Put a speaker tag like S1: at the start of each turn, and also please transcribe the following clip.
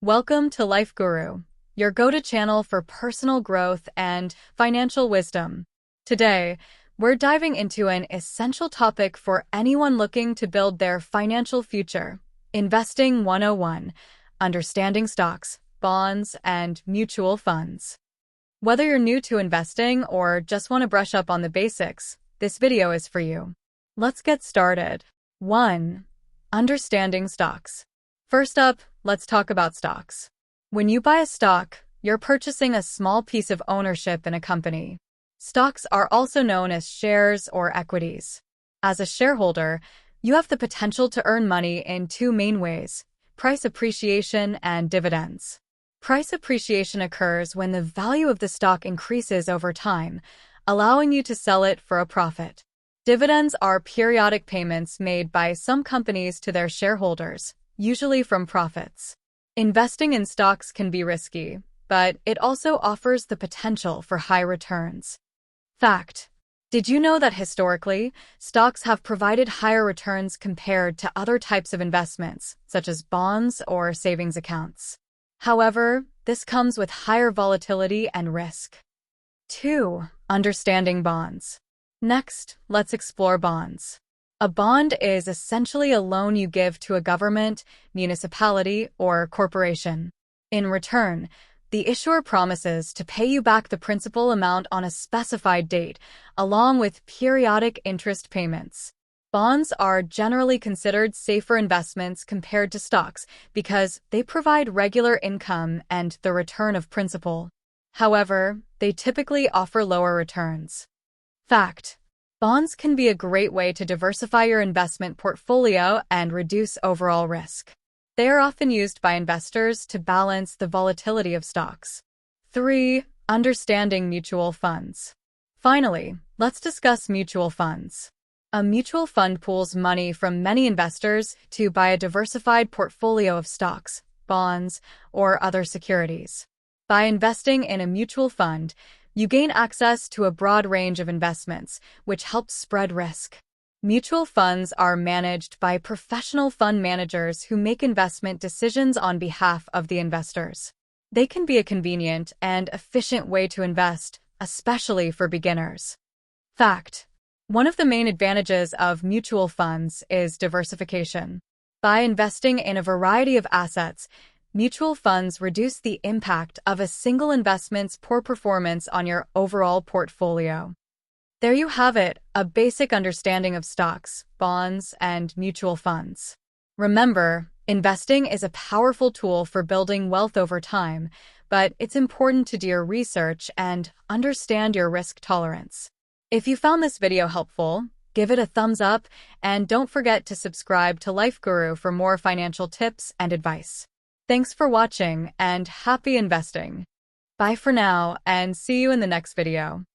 S1: Welcome to LifeGuru, your go-to channel for personal growth and financial wisdom. Today, we're diving into an essential topic for anyone looking to build their financial future: Investing 101, understanding stocks, bonds, and mutual funds. Whether you're new to investing or just want to brush up on the basics, this video is for you. Let's get started. 1. Understanding stocks. First up, let's talk about stocks. When you buy a stock, you're purchasing a small piece of ownership in a company. Stocks are also known as shares or equities. As a shareholder, you have the potential to earn money in two main ways: price appreciation and dividends. Price appreciation occurs when the value of the stock increases over time, allowing you to sell it for a profit. Dividends are periodic payments made by some companies to their shareholders, usually from profits. Investing in stocks can be risky, but it also offers the potential for high returns. Fact: did you know that historically, stocks have provided higher returns compared to other types of investments, such as bonds or savings accounts? However, this comes with higher volatility and risk. 2. Understanding bonds. Next, let's explore bonds. A bond is essentially a loan you give to a government, municipality, or corporation. In return, the issuer promises to pay you back the principal amount on a specified date, along with periodic interest payments. Bonds are generally considered safer investments compared to stocks because they provide regular income and the return of principal. However, they typically offer lower returns. Fact: bonds can be a great way to diversify your investment portfolio and reduce overall risk. They are often used by investors to balance the volatility of stocks. 3. Understanding mutual funds. Finally, let's discuss mutual funds. A mutual fund pools money from many investors to buy a diversified portfolio of stocks, bonds, or other securities. By investing in a mutual fund, you gain access to a broad range of investments, which helps spread risk. Mutual funds are managed by professional fund managers who make investment decisions on behalf of the investors. They can be a convenient and efficient way to invest, especially for beginners. Fact: one of the main advantages of mutual funds is diversification. By investing in a variety of assets, mutual funds reduce the impact of a single investment's poor performance on your overall portfolio. There you have it, a basic understanding of stocks, bonds, and mutual funds. Remember, investing is a powerful tool for building wealth over time, but it's important to do your research and understand your risk tolerance. If you found this video helpful, give it a thumbs up and don't forget to subscribe to LifeGuru for more financial tips and advice. Thanks for watching and happy investing. Bye for now and see you in the next video.